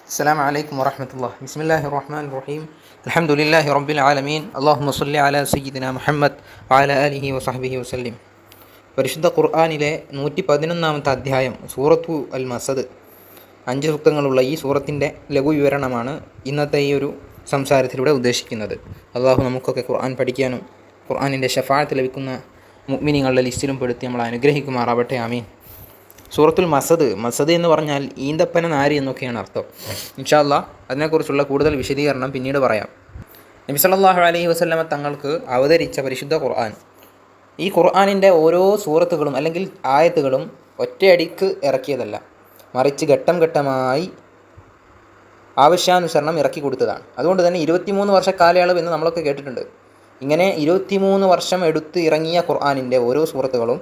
السلام عليكم ورحمة الله. بسم الله الرحمن الرحيم. الحمد لله رب العالمين. اللهم صل على سيدنا محمد وعلى آله وصحبه وسلم. പരിശുദ്ധ ഖുർആനിലെ 111-ാമത്തെ അധ്യായം സൂറത്തു അൽ മസദ്, 5 സൂക്തങ്ങളുള്ള ഈ സൂറത്തിൻ്റെ ലഘു വിവരണമാണ് ഇന്നത്തെ ഈ ഒരു സംസാരത്തിലൂടെ ഉദ്ദേശിക്കുന്നത്. അള്ളാഹു നമുക്കൊക്കെ ഖുർആൻ പഠിക്കാനും ഖുർആനിൻ്റെ ഷഫാഅത്ത് ലഭിക്കുന്ന മുഅ്മിനീങ്ങളുടെ ലിസ്റ്റിലും പെടുത്തി നമ്മൾ അനുഗ്രഹിക്കുമാറാവട്ടെ. ആമീൻ. സൂറത്തുൽ മസദ് എന്ന് പറഞ്ഞാൽ ഈന്തപ്പന നാരി എന്നൊക്കെയാണ് അർത്ഥം. ഇൻഷാ അല്ലാഹ് അതിനെക്കുറിച്ചുള്ള കൂടുതൽ വിശദീകരണം പിന്നീട് പറയാം. നബി സല്ലല്ലാഹു അലൈഹി വസല്ലമ തങ്ങൾക്ക് അവതരിച്ച പരിശുദ്ധ ഖുർആൻ, ഈ ഖുർആനിൻ്റെ ഓരോ സൂറത്തുകളും അല്ലെങ്കിൽ ആയത്തുകളും ഒറ്റയടിക്ക് ഇറക്കിയതല്ല, മറിച്ച് ഘട്ടം ഘട്ടമായി ആവശ്യാനുസരണം ഇറക്കി കൊടുത്തതാണ്. അതുകൊണ്ട് തന്നെ 23 വർഷ കാലയളവ് എന്ന് നമ്മളൊക്കെ കേട്ടിട്ടുണ്ട്. ഇങ്ങനെ 23 വർഷം എടുത്ത് ഇറങ്ങിയ ഖുർആനിൻ്റെ ഓരോ സൂറത്തുകളും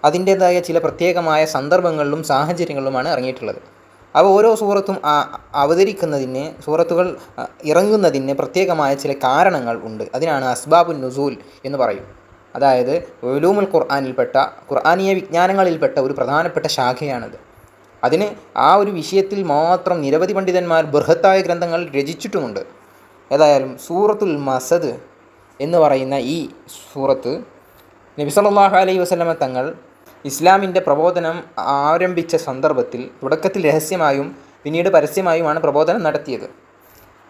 അതിൻ്റേതായ ചില പ്രത്യേകമായ സന്ദർഭങ്ങളിലും സാഹചര്യങ്ങളിലുമാണ് ഇറങ്ങിയിട്ടുള്ളത്. അവ ഓരോ സൂറത്തും അവതരിക്കുന്നതിന്, സൂറത്തുകൾ ഇറങ്ങുന്നതിന് പ്രത്യേകമായ ചില കാരണങ്ങൾ ഉണ്ട്. അതിനാണ് അസ്ബാബുൻ നുസൂൽ എന്ന് പറയും. അതായത് ഉലൂമുൽ ഖുർആനിൽപ്പെട്ട, ഖുർആനീയ വിജ്ഞാനങ്ങളിൽപ്പെട്ട ഒരു പ്രധാനപ്പെട്ട ശാഖയാണത്. അതിന് ആ ഒരു വിഷയത്തിൽ മാത്രം നിരവധി പണ്ഡിതന്മാർ ബൃഹത്തായ ഗ്രന്ഥങ്ങൾ രചിച്ചിട്ടുമുണ്ട്. ഏതായാലും സൂറത്തുൽ മസദ് എന്ന് പറയുന്ന ഈ സൂറത്ത് നബി സല്ലല്ലാഹു അലൈഹി വസല്ലമ തങ്ങൾ ഇസ്ലാമിൻ്റെ പ്രബോധനം ആരംഭിച്ച സന്ദർഭത്തിൽ തുടക്കത്തിൽ രഹസ്യമായും പിന്നീട് പരസ്യമായുമാണ് പ്രബോധനം നടത്തിയത്.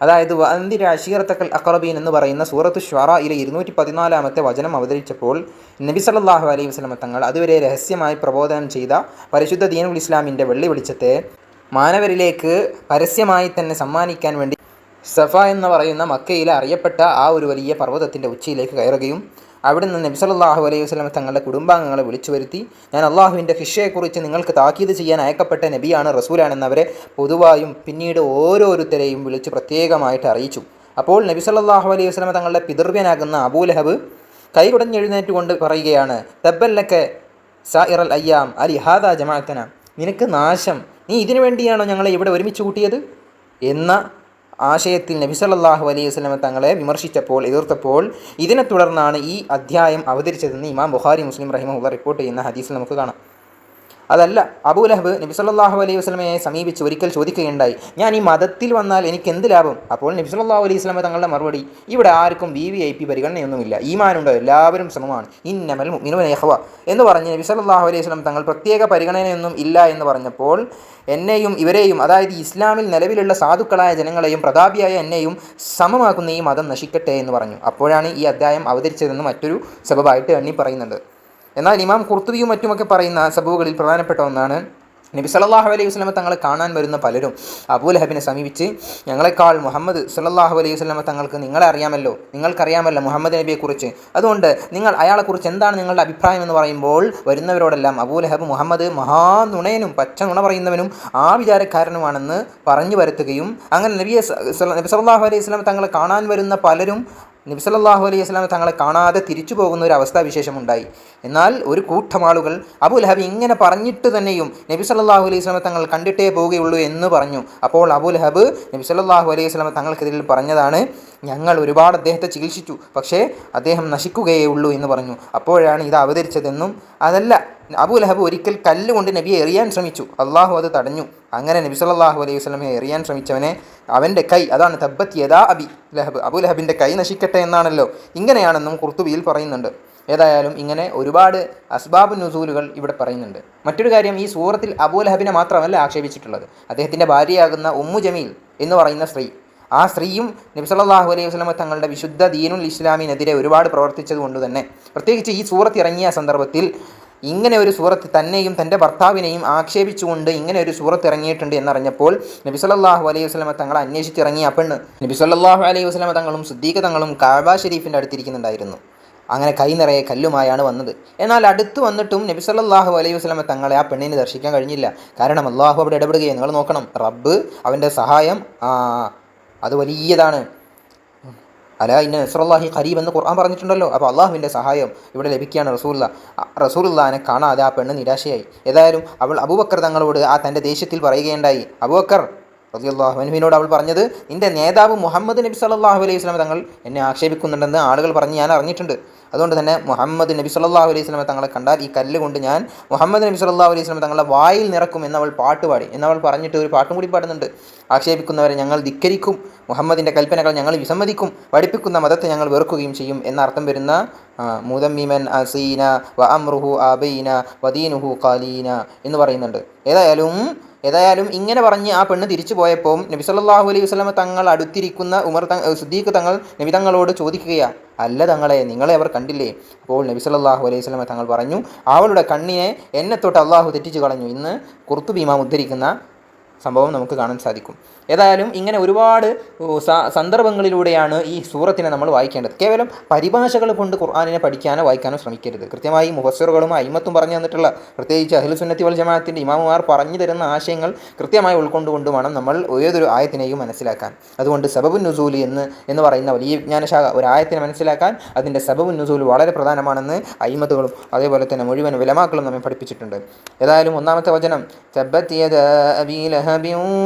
അതായത് വഅൻദിർ അശീറത്തക്കൽ അഖറബീൻ എന്ന് പറയുന്ന സൂറത്തു ശുആറയിലെ 214-ാമത്തെ വചനം അവതരിച്ചപ്പോൾ നബി സല്ലല്ലാഹു അലൈഹി വസല്ലമ തങ്ങൾ അതുവരെ രഹസ്യമായി പ്രബോധനം ചെയ്ത പരിശുദ്ധ ദീനുൽ ഇസ്ലാമിൻ്റെ വെള്ളി വെളിച്ചത്തെ മാനവരിലേക്ക് പരസ്യമായി തന്നെ സമ്മാനിക്കാൻ വേണ്ടി സഫ എന്ന് പറയുന്ന മക്കയിലെ അറിയപ്പെട്ട ആ ഒരു വലിയ പർവ്വതത്തിൻ്റെ ഉച്ചിയിലേക്ക് കയറുകയും അവിടെ നിന്ന് നബി സല്ലല്ലാഹു അലൈഹി വസല്ലം തങ്ങളുടെ കുടുംബാംഗങ്ങളെ വിളിച്ചു വരുത്തി, ഞാൻ അള്ളാഹുവിൻ്റെ ശിക്ഷയെക്കുറിച്ച് നിങ്ങൾക്ക് താക്കീത് ചെയ്യാൻ അയക്കപ്പെട്ട നബിയാണ്, റസൂലാണെന്നവരെ പൊതുവായും പിന്നീട് ഓരോരുത്തരെയും വിളിച്ച് പ്രത്യേകമായിട്ട് അറിയിച്ചു. അപ്പോൾ നബി സല്ലല്ലാഹു അലൈഹി വസല്ലം തങ്ങളുടെ പിതൃവ്യനാകുന്ന അബൂലഹബ് കൈകുടഞ്ഞെഴുന്നേറ്റുകൊണ്ട് പറയുകയാണ്, തബ്ബല്ലക സായിറൽ അയ്യാം അലി ഹാദാ ജമാഅത്തന, നിനക്ക് നാശം, നീ ഇതിനു വേണ്ടിയാണോ ഞങ്ങളെ ഇവിടെ ഒരുമിച്ച് കൂട്ടിയത് എന്ന ആശയത്തിൽ നബി സല്ലല്ലാഹു അലൈഹി വസല്ലം തങ്ങളെ വിമർശിച്ചപ്പോൾ, എതിർത്തപ്പോൾ ഇതിനെ തുടർന്നാണ് ഈ അധ്യായം അവതരിച്ചതെന്ന് ഇമാം ബുഖാരി, മുസ്ലിം റഹിമഹുല്ലാഹ് റിപ്പോർട്ട് ചെയ്യുന്ന ഹദീസിൽ നമുക്ക് കാണാം. അതല്ല, അബൂലഹബ് നബി സല്ലല്ലാഹു അലൈഹി വസല്ലമയെ സമീപിച്ച് ഒരിക്കൽ ചോദിക്കുകയുണ്ടായി, ഞാൻ ഈ മതത്തിൽ വന്നാൽ എനിക്ക് എന്ത് ലാഭം? അപ്പോൾ നബി സല്ലല്ലാഹു അലൈഹി വസല്ലമ തങ്ങളുടെ മറുപടി, ഇവിടെ ആർക്കും VIP പരിഗണനയൊന്നുമില്ല, ഈമാനുണ്ടോ എല്ലാവരും സമമാണ്, ഇന്നമൽ മുഅ്മിനൂന ഇഖ്വ എന്ന് പറഞ്ഞ് നബി സല്ലല്ലാഹു അലൈഹി വസല്ലം തങ്ങൾ പ്രത്യേക പരിഗണനയൊന്നും ഇല്ല എന്ന് പറഞ്ഞപ്പോൾ, എന്നെയും ഇവരെയും, അതായത് ഇസ്ലാമിൽ നിലവിലുള്ള സാധുക്കളായ ജനങ്ങളെയും പ്രതാപിയായ എന്നെയും സമമാക്കുന്ന ഈ മതം നശിക്കട്ടെ എന്ന് പറഞ്ഞു. അപ്പോഴാണ് ഈ അധ്യായം അവതരിച്ചതെന്ന് മറ്റൊരു സബബായിട്ട് എണ്ണി പറയുന്നുണ്ട്. എന്നാൽ ഇമാം ഖുർത്തുബിയും മറ്റുമൊക്കെ പറയുന്ന സബബുകളിൽ പ്രധാനപ്പെട്ട ഒന്നാണ്, നബി സല്ലല്ലാഹു അലൈഹി വസല്ലമ തങ്ങളെ കാണാൻ വരുന്ന പലരും അബൂലഹബിനെ സമീപിച്ച്, ഞങ്ങളെക്കാൾ മുഹമ്മദ് സല്ലല്ലാഹു അലൈഹി വസല്ലമ തങ്ങൾക്ക് നിങ്ങൾക്കറിയാമല്ലോ മുഹമ്മദ് നബിയെക്കുറിച്ച്, അതുകൊണ്ട് നിങ്ങൾ അയാളെക്കുറിച്ച് എന്താണ് നിങ്ങളുടെ അഭിപ്രായം എന്ന് പറയുമ്പോൾ വരുന്നവരോടെല്ലാം അബൂലഹബ് മുഹമ്മദ് മഹാനുണയനും പച്ച നുണ പറയുന്നവനും ആ വിചാരക്കാരനുമാണെന്ന് പറഞ്ഞു വരുത്തുകയും, അങ്ങനെ നബി സല്ലല്ലാഹു അലൈഹി വസല്ലമ തങ്ങളെ കാണാൻ വരുന്ന പലരും നബി സല്ലല്ലാഹു അലൈഹി വസല്ലം തങ്ങളെ കാണാതെ തിരിച്ചു പോകുന്ന ഒരു അവസ്ഥാവിശേഷമുണ്ടായി. എന്നാൽ ഒരു കൂട്ടം ആളുകൾ അബൂലഹബ് ഇങ്ങനെ പറഞ്ഞിട്ട് തന്നെയും നബി സല്ലല്ലാഹു അലൈഹി വസല്ലം തങ്ങൾ കണ്ടിട്ടേ പോവുകയുള്ളൂ എന്ന് പറഞ്ഞു. അപ്പോൾ അബൂലഹബ് നബി സല്ലല്ലാഹു അലൈഹി വസല്ലം തങ്ങൾക്കെതിരിൽ പറഞ്ഞതാണ്, ഞങ്ങൾ ഒരുപാട് അദ്ദേഹത്തെ ചികിത്സിച്ചു, പക്ഷേ അദ്ദേഹം നശിക്കുകയേ ഉള്ളൂ എന്ന് പറഞ്ഞു. അപ്പോഴാണ് ഇത് അവതരിച്ചതെന്നും, അതല്ല, അബൂലഹബ് ഒരിക്കൽ കല്ലുകൊണ്ട് നബിയെ എറിയാൻ ശ്രമിച്ചു, അള്ളാഹു അത് തടഞ്ഞു. അങ്ങനെ നബി സല്ലല്ലാഹു അലൈഹി വസല്ലമയെ എറിയാൻ ശ്രമിച്ചവനെ അവൻ്റെ കൈ, അതാണ് തബ്ബത് യദാ അബി ലഹബ്, അബൂലഹബിൻ്റെ കൈ നശിക്കട്ടെ എന്നാണല്ലോ, ഇങ്ങനെയാണെന്നും ഖുർത്തുബിയിൽ പറയുന്നുണ്ട്. ഏതായാലും ഇങ്ങനെ ഒരുപാട് അസ്ബാബു നുസൂലുകൾ ഇവിടെ പറയുന്നുണ്ട്. മറ്റൊരു കാര്യം, ഈ സൂറത്തിൽ അബൂലഹബിനെ മാത്രമല്ല ആക്ഷേപിച്ചിട്ടുള്ളത്, അദ്ദേഹത്തിൻ്റെ ഭാര്യയാകുന്ന ഉമ്മു ജമീൽ എന്ന് പറയുന്ന സ്ത്രീ, ആ സ്ത്രീയും നബി സല്ലല്ലാഹു അലൈഹി വസല്ലമ തങ്ങളുടെ വിശുദ്ധ ദീനുൽ ഇസ്ലാമിനെതിരെ ഒരുപാട് പ്രവർത്തിച്ചത് കൊണ്ട് തന്നെ, പ്രത്യേകിച്ച് ഈ സൂറത്ത് ഇറങ്ങിയ സന്ദർഭത്തിൽ ഇങ്ങനെ ഒരു സൂറത്ത് തന്നെയും തൻ്റെ ഭർത്താവിനെയും ആക്ഷേപിച്ചുകൊണ്ട് ഇങ്ങനെ ഒരു സൂറത്ത് ഇറങ്ങിയിട്ടുണ്ട് എന്നറിഞ്ഞപ്പോൾ നബി സല്ലല്ലാഹു അലൈഹി വസല്ലമ തങ്ങളെ അന്വേഷിച്ചിറങ്ങിയ പെണ്ണ് നബി സല്ലല്ലാഹു അലൈഹി വസല്ലമ തങ്ങളും സിദ്ദീഖ് തങ്ങളും കഅബ ഷരീഫിൻ്റെ അടുത്തിരിക്കുന്നുണ്ടായിരുന്നു. അങ്ങനെ കൈ നിറയെ കല്ലുമായാണ് വന്നത്. എന്നാൽ അടുത്ത് വന്നിട്ടും നബി സല്ലല്ലാഹു അലൈഹി വസല്ലമ തങ്ങളെ ആ പെണ്ണിന് ദർശിക്കാൻ കഴിഞ്ഞില്ല. കാരണം അള്ളാഹു അവിടെ ഇടപെടുകയാണ്. നിങ്ങൾ നോക്കണം, റബ്ബ്, അവൻ്റെ സഹായം അത് വലിയതാണ്. അലാ ഇന്ന നസ്റുല്ലാഹി ഖരീബ് എന്ന് ഖുർആൻ പറഞ്ഞിട്ടുണ്ടല്ലോ. അപ്പോൾ അള്ളാഹുവിൻ്റെ സഹായം ഇവിടെ ലഭിക്കുകയാണ്. റസൂലുള്ളാഹിനെ കാണാതെ ആ പെണ്ണ് നിരാശയായി. ഏതായാലും അവൾ അബൂബക്കർ തങ്ങളോട് ആ തൻ്റെ ദേഷ്യത്തിൽ പറയുകയുണ്ടായി. അബൂബക്കർ റളിയല്ലാഹു അൻഹുവിനോട് അവൾ പറഞ്ഞത്, നിൻ്റെ നേതാവ് മുഹമ്മദ് നബി സല്ലല്ലാഹു അലൈഹി വസല്ലം തങ്ങൾ എന്നെ ആക്ഷേപിക്കുന്നുണ്ടെന്ന് ആളുകൾ പറഞ്ഞ് ഞാൻ അറിഞ്ഞിട്ടുണ്ട്. അതുകൊണ്ട് തന്നെ മുഹമ്മദ് നബി സല്ലല്ലാഹു അലൈഹി വസല്ലം തങ്ങളെ കണ്ടാൽ ഈ കല്ല് കൊണ്ട് ഞാൻ മുഹമ്മദ് നബി സല്ലല്ലാഹു അലൈഹി വസല്ലം തങ്ങളുടെ വായിൽ നിറക്കും എന്നവൾ പാട്ടുപാടി. എന്നവൾ പറഞ്ഞിട്ട് ഒരു പാട്ടും കൂടി പാടുന്നുണ്ട്. ആക്ഷേപിക്കുന്നവരെ ഞങ്ങൾ ധിക്കരിക്കും, മുഹമ്മദിൻ്റെ കൽപ്പനകൾ ഞങ്ങൾ വിസമ്മതിക്കും, പഠിപ്പിക്കുന്ന മതത്തെ ഞങ്ങൾ വെറുക്കുകയും ചെയ്യും എന്നർത്ഥം വരുന്ന മുദമ്മിമൻ അസീന വ അമ്രുഹു ആബൈന വദീനുഹു ഖാലീന എന്ന് പറയുന്നുണ്ട്. ഏതായാലും ഇങ്ങനെ പറഞ്ഞ് ആ പെണ്ണ് തിരിച്ചു പോയപ്പോൾ നബി സല്ലല്ലാഹു അലൈഹി വസല്ലം തങ്ങൾ അടുത്തിരിക്കുന്ന സിദ്ദീഖ് തങ്ങൾ നബി തങ്ങളോട് ചോദിക്കുകയാണ്, അല്ല തങ്ങളെ, നിങ്ങളെ അവർ കണ്ടില്ലേ? അപ്പോൾ നബി സല്ലല്ലാഹു അലൈഹി വസല്ലം തങ്ങൾ പറഞ്ഞു, അവളുടെ കണ്ണിനെ എന്നെ തൊട്ട് അള്ളാഹു തെറ്റിച്ചു കളഞ്ഞു. ഇന്ന് ഖുർത്തുബി ഇമാം ഉദ്ധരിക്കുന്ന സംഭവം നമുക്ക് കാണാൻ സാധിക്കും. ഏതായാലും ഇങ്ങനെ ഒരുപാട് സന്ദർഭങ്ങളിലൂടെയാണ് ഈ സൂറത്തിനെ നമ്മൾ വായിക്കേണ്ടത്. കേവലം പരിഭാഷകൾ കൊണ്ട് ഖുർആനിനെ പഠിക്കാനോ വായിക്കാനോ ശ്രമിക്കരുത്. കൃത്യമായി മുഫസ്സിറുകളും അയിമ്മത്തും പറഞ്ഞു തന്നിട്ടുള്ള, പ്രത്യേകിച്ച് അഹ്ലു സുന്നത്തി വൽ ജമാഅത്തിൻ്റെ ഇമാമുമാർ പറഞ്ഞു തരുന്ന ആശയങ്ങൾ കൃത്യമായി ഉൾക്കൊണ്ടുകൊണ്ട് വേണം നമ്മൾ ഏതൊരു ആയത്തിനെയും മനസ്സിലാക്കാൻ. അതുകൊണ്ട് സബബുൻ നുസൂൽ എന്ന് പറയുന്ന വലിയ വിജ്ഞാനശാഖ ഒരു ആയത്തിനെ മനസ്സിലാക്കാൻ അതിൻ്റെ സബബുൻ നുസൂൽ വളരെ പ്രധാനമാണെന്ന് അയിമ്മത്തുകളും അതേപോലെ തന്നെ മുഴുവൻ ഉലമാക്കളും നമ്മെ പഠിപ്പിച്ചിട്ടുണ്ട്. ഏതായാലും ഒന്നാമത്തെ വചനം തബ്ബത് യദാ അബീ ലഹബിൻ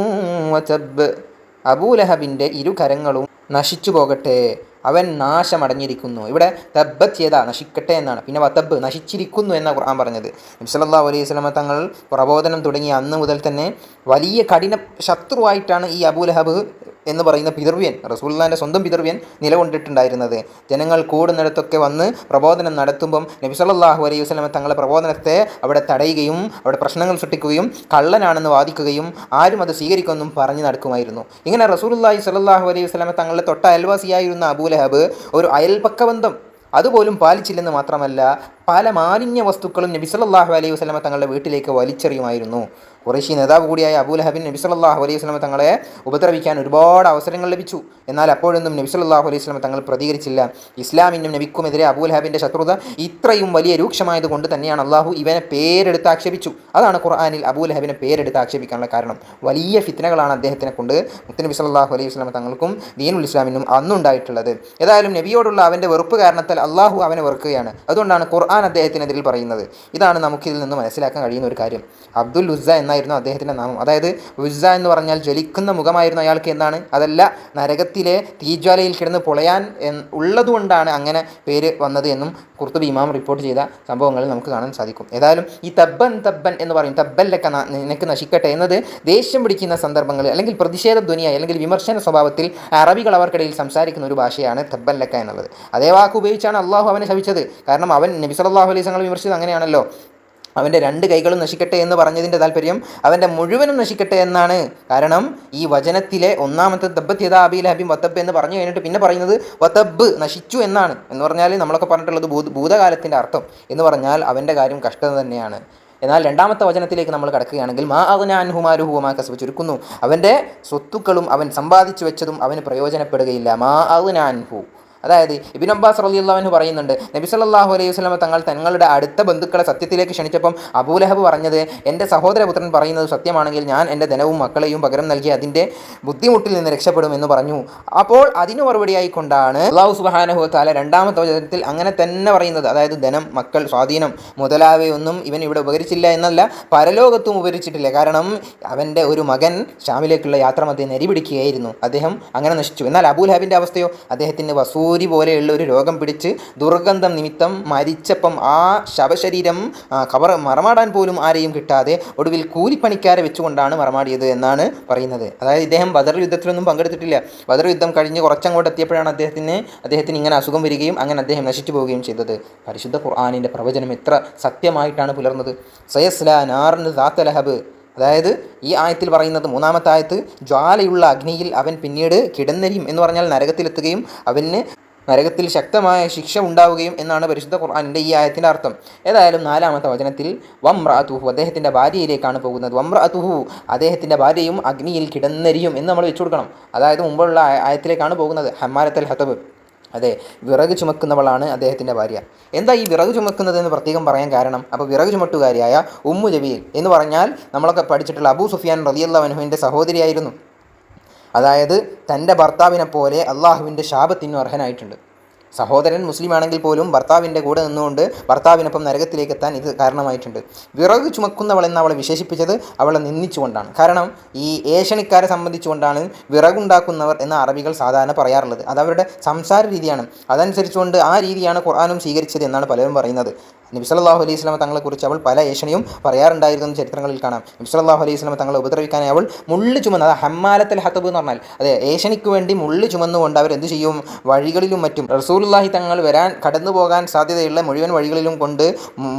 വതബ്ബ്, അബൂലഹബിൻ്റെ ഇരുകരങ്ങളും നശിച്ചു പോകട്ടെ, അവൻ നാശമടഞ്ഞിരിക്കുന്നു. ഇവിടെ തബ്ബത് യദ നശിക്കട്ടെ എന്നാണ്. പിന്നെ വതബ്ബ് നശിച്ചിരിക്കുന്നു എന്ന ഖുർആൻ പറഞ്ഞത്. നബി സല്ലല്ലാഹു അലൈഹി വസല്ലം തങ്ങൾ പ്രബോധനം തുടങ്ങിയ അന്ന് മുതൽ തന്നെ വലിയ കഠിന ശത്രുവായിട്ടാണ് ഈ അബൂലഹബ് എന്ന് പറയുന്ന പിതൃവ്യൻ, റസൂലുള്ളാഹിൻ്റെ സ്വന്തം പിതൃവ്യൻ നിലകൊണ്ടിട്ടുണ്ടായിരുന്നത്. ജനങ്ങൾ കൂടുന്നിടത്തൊക്കെ വന്ന് പ്രബോധനം നടത്തുമ്പം നബി സല്ലല്ലാഹു അലൈഹി വസല്ലം തങ്ങളുടെ പ്രബോധനത്തെ അവിടെ തടയുകയും അവിടെ പ്രശ്നങ്ങൾ സൃഷ്ടിക്കുകയും കള്ളനാണെന്ന് വാദിക്കുകയും ആരും അത് സ്വീകരിക്കുമെന്നും പറഞ്ഞു നടക്കുമായിരുന്നു. ഇങ്ങനെ റസൂലുള്ളാഹി സ്വല്ലല്ലാഹു അലൈഹി വസല്ലം തങ്ങളുടെ തൊട്ട അയൽവാസിയായിരുന്ന അബൂലഹബ് ഒരു അയൽപക്കബന്ധം അതുപോലും പാലിച്ചില്ലെന്ന് മാത്രമല്ല, പല മാലിന്യ വസ്തുക്കളും നബി സല്ലല്ലാഹു അലൈഹി വസല്ലം തങ്ങളുടെ വീട്ടിലേക്ക് വലിച്ചെറിയുമായിരുന്നു. ഖുറൈശി നേതാവ് കൂടിയായ അബൂലഹബിൻ നബി സല്ലല്ലാഹു അലൈഹി വസല്ലം തങ്ങളെ ഉപദ്രവിക്കാൻ ഒരുപാട് അവസരങ്ങൾ ലഭിച്ചു. എന്നാൽ അപ്പോഴൊന്നും നബി സല്ലല്ലാഹു അലൈഹി വസല്ലം തങ്ങൾ പ്രതികരിച്ചില്ല. ഇസ്ലാമിനും നബിക്കുമെതിരെ അബൂലഹബിൻ്റെ ശത്രുത ഇത്രയും വലിയ രൂക്ഷമായതുകൊണ്ട് തന്നെയാണ് അള്ളാഹു ഇവനെ പേരെടുത്ത് ആക്ഷേപിച്ചു. അതാണ് ഖുർആനിൽ അബൂലഹബിനെ പേരെടുത്ത് ആക്ഷേപിക്കാനുള്ള കാരണം. വലിയ ഫിത്നകളാണ് അദ്ദേഹത്തിനെ കൊണ്ട് മുത്തനബി സല്ലല്ലാഹു അലൈഹി വസല്ലം തങ്ങൾക്കും ദീനുൽ ഇസ്ലാമിനും അന്നുണ്ടായിട്ടുള്ളത്. ഏതായാലും നബിയോടുള്ള അവൻ്റെ വെറുപ്പ് കാരണത്താൽ അള്ളാഹു അവനെ വെറുക്കുകയാണ്. അതുകൊണ്ടാണ് ഖുർആൻ അദ്ദേഹത്തിനെതിരിൽ പറയുന്നത്. ഇതാണ് നമുക്കിതിൽ നിന്ന് മനസ്സിലാക്കാൻ കഴിയുന്ന ഒരു കാര്യം. അബ്ദുൽ ഉസ്സ എന്നായിരുന്നു അദ്ദേഹത്തിൻ്റെ നാമം. അതായത് ഉസ്സ എന്ന് പറഞ്ഞാൽ ജ്വലിക്കുന്ന മുഖമായിരുന്നു അയാൾക്ക് എന്നാണ്. അതല്ല, നരകത്തിലെ തീജ്വാലയിൽ കിടന്ന് പൊളയാൻ ഉള്ളതുകൊണ്ടാണ് അങ്ങനെ പേര് വന്നത് എന്നും ഖുർത്തുബി ഇമാം റിപ്പോർട്ട് ചെയ്ത സംഭവങ്ങളിൽ നമുക്ക് കാണാൻ സാധിക്കും. ഏതായാലും ഈ തബ്ബൻ എന്ന് പറയും, തബ്ബല്ലക്ക നിനക്ക് നശിക്കട്ടെ എന്നത് ദേഷ്യം പിടിക്കുന്ന സന്ദർഭങ്ങളിൽ അല്ലെങ്കിൽ പ്രതിഷേധ ധ്വനിയായി അല്ലെങ്കിൽ വിമർശന സ്വഭാവത്തിൽ അറബികൾ അവർക്കിടയിൽ സംസാരിക്കുന്ന ഒരു ഭാഷയാണ് തബ്ബല്ലക്ക എന്നുള്ളത്. അതേ വാക്ക് ഉപയോഗിച്ചാണ് അള്ളാഹു അവനെ ശപിച്ചത്. കാരണം അവൻ നബി സല്ലല്ലാഹു അലൈഹി വസല്ലം വിമർശിച്ചത് അങ്ങനെയാണല്ലോ. അവൻ്റെ 2 കൈകളും നശിക്കട്ടെ എന്ന് പറഞ്ഞതിൻ്റെ താല്പര്യം അവൻ്റെ മുഴുവനും നശിക്കട്ടെ എന്നാണ്. കാരണം ഈ വചനത്തിലെ ഒന്നാമത്തെ തബ്ബത് യദാ അബീ ലഹബിൻ വതബ്ബ് എന്ന് പറഞ്ഞു കഴിഞ്ഞിട്ട് പിന്നെ പറയുന്നത് വതബ്ബ് നശിച്ചു എന്നാണ്. എന്ന് പറഞ്ഞാൽ നമ്മളൊക്കെ പറഞ്ഞിട്ടുള്ളത് ഭൂതകാലത്തിൻ്റെ അർത്ഥം എന്ന് പറഞ്ഞാൽ അവൻ്റെ കാര്യം കഷ്ടത തന്നെയാണ്. എന്നാൽ രണ്ടാമത്തെ വചനത്തിലേക്ക് നമ്മൾ കടക്കുകയാണെങ്കിൽ മാ അഗ്നാ അൻഹു മാലുഹു വമാ കസബ, ചുരുക്കുന്നു അവൻ്റെ സ്വത്തുക്കളും അവൻ സമ്പാദിച്ചു വെച്ചതും അവന് പ്രയോജനപ്പെടുകയില്ല. മാ അഗ്നാ അൻഹു, അതായത് ഇബ്നു അബ്ബാസ് റളിയല്ലാഹു അൻഹു പറയുന്നുണ്ട്, നബി സല്ലല്ലാഹു അലൈഹി വസല്ലം തങ്ങൾ തങ്ങളുടെ അടുത്ത ബന്ധുക്കളെ സത്യത്തിലേക്ക് ക്ഷണിച്ചപ്പം അബൂലഹബ് പറഞ്ഞത്, എൻ്റെ സഹോദരപുത്രൻ പറയുന്നത് സത്യമാണെങ്കിൽ ഞാൻ എൻ്റെ ധനവും മക്കളെയും പകരം നൽകി അതിൻ്റെ ബുദ്ധിമുട്ടിൽ നിന്ന് രക്ഷപ്പെടും എന്ന് പറഞ്ഞു. അപ്പോൾ അതിന് മറുപടിയായിക്കൊണ്ടാണ് അല്ലാഹു സുബ്ഹാനഹു വ തആല രണ്ടാമത്തെ വചനത്തിൽ അങ്ങനെ തന്നെ പറയുന്നത്. അതായത് ധനം, മക്കൾ, സ്വാധീനം മുതലായവയൊന്നും ഇവൻ ഇവിടെ ഉപകരിച്ചില്ല എന്നല്ല, പരലോകത്തും ഉപകരിച്ചിട്ടില്ല. കാരണം അവൻ്റെ ഒരു മകൻ ഷാമിലേക്കുള്ള യാത്ര മധ്യേ നരി പിടിക്കുകയായിരുന്നു, അദ്ദേഹം അങ്ങനെ നശിച്ചു. എന്നാൽ അബൂലഹബിൻ്റെ അവസ്ഥയോ, അദ്ദേഹത്തിന് വസൂരി പോലെയുള്ള ഒരു രോഗം പിടിച്ച് ദുർഗന്ധം നിമിത്തം മരിച്ചപ്പം ആ ശവശരീരം മറമാടാൻ പോലും ആരെയും കിട്ടാതെ ഒടുവിൽ കൂലിപ്പണിക്കാരെ വെച്ചുകൊണ്ടാണ് മറമാടിയത് എന്നാണ് പറയുന്നത്. അതായത് ഇദ്ദേഹം ബദർ യുദ്ധത്തിലൊന്നും പങ്കെടുത്തിട്ടില്ല. ബദർ യുദ്ധം കഴിഞ്ഞ് കുറച്ചങ്ങോട്ട് എത്തിയപ്പോഴാണ് അദ്ദേഹത്തിന് ഇങ്ങനെ അസുഖം വരികയും അങ്ങനെ അദ്ദേഹം നശിച്ചു പോവുകയും ചെയ്തത്. പരിശുദ്ധ ഖുർആനിൻ്റെ പ്രവചനം എത്ര സത്യമായിട്ടാണ് പുലർന്നത്. സയസ്ലാ നാറൻ ദാത്ത ലഹബ്, അതായത് ഈ ആയത്തിൽ പറയുന്നത് മൂന്നാമത്തെ ആയത്ത്, ജ്വാലയുള്ള അഗ്നിയിൽ അവൻ പിന്നീട് കിടന്നരിയും എന്ന് പറഞ്ഞാൽ നരകത്തിലെത്തുകയും അവന് നരകത്തിൽ ശക്തമായ ശിക്ഷ ഉണ്ടാവുകയും എന്നാണ് പരിശുദ്ധ ഖുർആനിൻ്റെ ഈ ആയത്തിൻ്റെ അർത്ഥം. ഏതായാലും നാലാമത്തെ വചനത്തിൽ വംറഅതുഹു, അദ്ദേഹത്തിൻ്റെ ഭാര്യയിലേക്കാണ് പോകുന്നത്. വംറഅതുഹു, അദ്ദേഹത്തിൻ്റെ ഭാര്യയും അഗ്നിയിൽ കിടന്നരിയും എന്ന് നമ്മൾ വെച്ചു കൊടുക്കണം. അതായത് മുമ്പുള്ള ആയത്തിലേക്കാണ് പോകുന്നത്. ഹമ്മാലത്തുൽ ഹതബ്, അതെ, വിറക് ചുമക്കുന്നവളാണ് അദ്ദേഹത്തിൻ്റെ ഭാര്യ. എന്താ ഈ വിറക് ചുമക്കുന്നതെന്ന് പ്രത്യേകം പറയാൻ കാരണം, അപ്പോൾ വിറക് ചുമട്ടുകാരിയായ ഉമ്മു ജമീൽ എന്ന് പറഞ്ഞാൽ നമ്മളൊക്കെ പഠിച്ചിട്ടുള്ള അബൂ സുഫിയാൻ റളിയല്ലാഹു അൻഹുവിൻ്റെ സഹോദരിയായിരുന്നു. അതായത് തൻ്റെ ഭർത്താവിനെ പോലെ അള്ളാഹുവിൻ്റെ ശാപത്തിന് അർഹനായിട്ടുണ്ട്. സഹോദരൻ മുസ്ലിം ആണെങ്കിൽ പോലും ഭർത്താവിൻ്റെ കൂടെ നിന്നുകൊണ്ട് ഭർത്താവിനൊപ്പം നരകത്തിലേക്ക് എത്താൻ ഇത് കാരണമായിട്ടുണ്ട്. വിറക് ചുമക്കുന്നവൾ എന്ന് അവളെ വിശേഷിപ്പിച്ചത് അവളെ നിന്ദിച്ചുകൊണ്ടാണ്. കാരണം ഈ ഏഷണിക്കാരെ സംബന്ധിച്ചുകൊണ്ടാണ് വിറകുണ്ടാക്കുന്നവർ എന്ന അറബികൾ സാധാരണ പറയാറുള്ളത്. അത് അവരുടെ സംസാര രീതിയാണ്. അതനുസരിച്ചുകൊണ്ട് ആ രീതിയാണ് ഖുർആനും സ്വീകരിച്ചത് എന്നാണ് പലരും പറയുന്നത്. നബി സല്ലല്ലാഹു അലൈഹി വസല്ലം തങ്ങളെക്കുറിച്ച് അവൾ പല ഏഷണിയും പറയാറുണ്ടായിരുന്നു ചരിത്രങ്ങളിൽ കാണാം. നബി സല്ലല്ലാഹു അലൈഹി വസല്ലം തങ്ങളെ ഉപദ്രവിക്കാനായി അവൾ മുള്ള് ചുമന്ന്, അത് ഹമ്മാലത്തുൽ ഹതബ് എന്ന് പറഞ്ഞാൽ അതെ ഏഷണിക്ക് വേണ്ടി മുള്ള് ചുമന്നുകൊണ്ട് അവരെന്ത് ചെയ്യും, വഴികളിലും മറ്റും റസൂലുള്ളാഹി തങ്ങൾ കടന്നു പോകാൻ സാധ്യതയുള്ള മുഴുവൻ വഴികളിലും കൊണ്ട്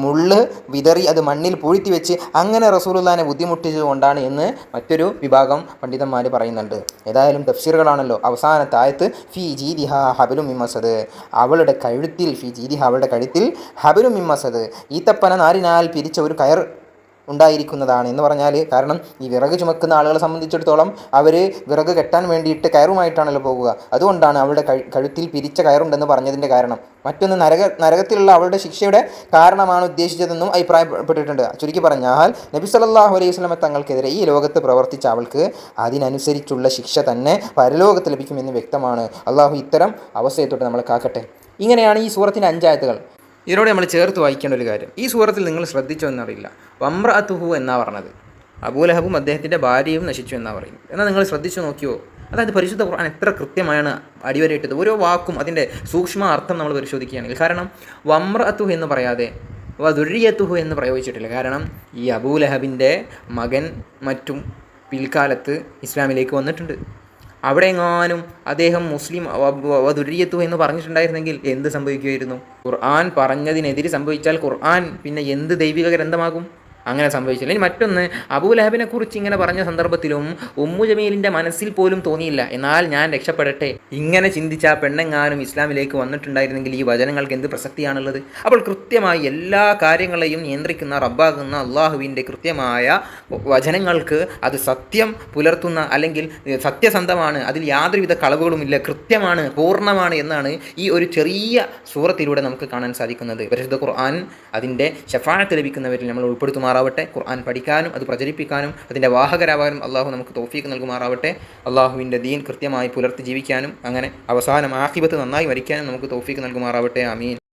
മുള്ള് വിതറി അത് മണ്ണിൽ പൂഴ്ത്തി വെച്ച് അങ്ങനെ റസൂലുള്ളാഹിനെ ബുദ്ധിമുട്ടിച്ചുകൊണ്ടാണ് എന്ന് മറ്റൊരു വിഭാഗം പണ്ഡിതന്മാർ പറയുന്നുണ്ട്. ഏതായാലും തഫ്സീറുകളാണല്ലോ. അവസാനത്തെ ആയത്ത് ഫി ജീദിഹാ ഹബലും മിൻ മസദ്, അവളുടെ കഴുത്തിൽ, ഫി ജീദിഹ അവളുടെ കഴുത്തിൽ, ഹബലും മിൻ മസദ് ഈത്തപ്പന നാരിനാൽ പിരിച്ച ഒരു കയർ ഉണ്ടായിരിക്കുന്നതാണ് എന്ന് പറഞ്ഞാൽ, കാരണം ഈ വിറക് ചുമക്കുന്ന ആളുകളെ സംബന്ധിച്ചിടത്തോളം അവർ വിറക് കെട്ടാൻ വേണ്ടിയിട്ട് കയറുമായിട്ടാണല്ലോ പോകുക. അതുകൊണ്ടാണ് അവളുടെ കഴുത്തിൽ പിരിച്ച കയറുണ്ടെന്ന് പറഞ്ഞതിൻ്റെ കാരണം. മറ്റൊന്ന് നരകത്തിലുള്ള അവളുടെ ശിക്ഷയുടെ കാരണമാണ് ഉദ്ദേശിച്ചതെന്നും അഭിപ്രായപ്പെട്ടിട്ടുണ്ട്. ചുരുക്കി പറഞ്ഞാൽ നബി സല്ലല്ലാഹു അലൈഹി വസല്ലം തങ്ങൾക്കെതിരെ ഈ ലോകത്ത് പ്രവർത്തിച്ച അവൾക്ക് അതിനനുസരിച്ചുള്ള ശിക്ഷ തന്നെ പരലോകത്ത് ലഭിക്കുമെന്ന് വ്യക്തമാണ്. അള്ളാഹു ഇത്തരം അവസ്ഥയെ തൊട്ട് നമ്മളെ കാക്കട്ടെ. ഇങ്ങനെയാണ് ഈ സൂറത്തിൻ്റെ 5 ആയത്തുകൾ. ഇതിനോട് നമ്മൾ ചേർത്ത് വായിക്കേണ്ട ഒരു കാര്യം, ഈ സൂറത്തിൽ നിങ്ങൾ ശ്രദ്ധിച്ചോ എന്നറിയില്ല, വമ്രഅതുഹു എന്നാണ് പറഞ്ഞത്. അബൂലഹബും അദ്ദേഹത്തിൻ്റെ ഭാര്യയും നശിച്ചു എന്നാണ് പറയുന്നത്. എന്നാൽ നിങ്ങൾ ശ്രദ്ധിച്ചു നോക്കിയോ, അതായത് പരിശുദ്ധ ഖുർആൻ എത്ര കൃത്യമായാണ് അടിവരയിട്ടത്. ഓരോ വാക്കും അതിൻ്റെ സൂക്ഷ്മ അർത്ഥം നമ്മൾ പരിശോധിക്കുകയാണെങ്കിൽ, കാരണം വമ്രഅതുഹു എന്ന് പറയാതെ വദുർരിയതുഹു എന്ന് പ്രയോഗിച്ചിട്ടില്ല. കാരണം ഈ അബൂലഹബിൻ്റെ മകൻ മറ്റും പിൽക്കാലത്ത് ഇസ്ലാമിലേക്ക് വന്നിട്ടുണ്ട്. അവിടെ എങ്ങാനും അദ്ദേഹം മുസ്ലിം ദുര്യത്തു എന്ന് പറഞ്ഞിട്ടുണ്ടായിരുന്നെങ്കിൽ എന്ത് സംഭവിക്കുമായിരുന്നു? ഖുർആൻ പറഞ്ഞതിനെതിരെ സംഭവിച്ചാൽ ഖുർആൻ പിന്നെ എന്ത് ദൈവിക ഗ്രന്ഥമാകും? അങ്ങനെ സംഭവിച്ചില്ല. ഇനി മറ്റൊന്ന്, അബൂലഹബിനെ കുറിച്ച് ഇങ്ങനെ പറഞ്ഞ സന്ദർഭത്തിലും ഉമ്മു ജമീലിൻ്റെ മനസ്സിൽ പോലും തോന്നിയില്ല എന്നാൽ ഞാൻ രക്ഷപ്പെടട്ടെ, ഇങ്ങനെ ചിന്തിച്ച പെണ്ണെങ്ങാനും ഇസ്ലാമിലേക്ക് വന്നിട്ടുണ്ടായിരുന്നെങ്കിൽ ഈ വചനങ്ങൾക്ക് എന്ത് പ്രസക്തിയാണുള്ളത്? അപ്പോൾ കൃത്യമായി എല്ലാ കാര്യങ്ങളെയും നിയന്ത്രിക്കുന്ന റബ്ബാകുന്ന അള്ളാഹുവിൻ്റെ കൃത്യമായ വചനങ്ങൾക്ക് അത് സത്യം പുലർത്തുന്ന അല്ലെങ്കിൽ സത്യസന്ധമാണ്, അതിൽ യാതൊരുവിധ കളവുകളുമില്ല, കൃത്യമാണ്, പൂർണ്ണമാണ് എന്നാണ് ഈ ഒരു ചെറിയ സൂറത്തിലൂടെ നമുക്ക് കാണാൻ സാധിക്കുന്നത്. പരിശുദ്ധ ഖുർആൻ അതിൻ്റെ ശഫാഅത്ത് ലഭിക്കുന്നവരിൽ നമ്മൾ ഉൾപ്പെടുത്തുമാറാവട്ടെ. ഖുർആൻ പഠിക്കാനും അത് പ്രചരിപ്പിക്കാനും അതിൻ്റെ വാഹകരാവാനും അള്ളാഹു നമുക്ക് തൗഫീഖ് നൽകുമാറാവട്ടെ. അള്ളാഹുവിൻ്റെ ദീൻ കൃത്യമായി പുലർത്തി ജീവിക്കാനും അങ്ങനെ അവസാനം ആഖിബത്ത് നന്നായി മരിക്കാനും നമുക്ക് തൗഫീഖ് നൽകുമാറാവട്ടെ. ആമീൻ.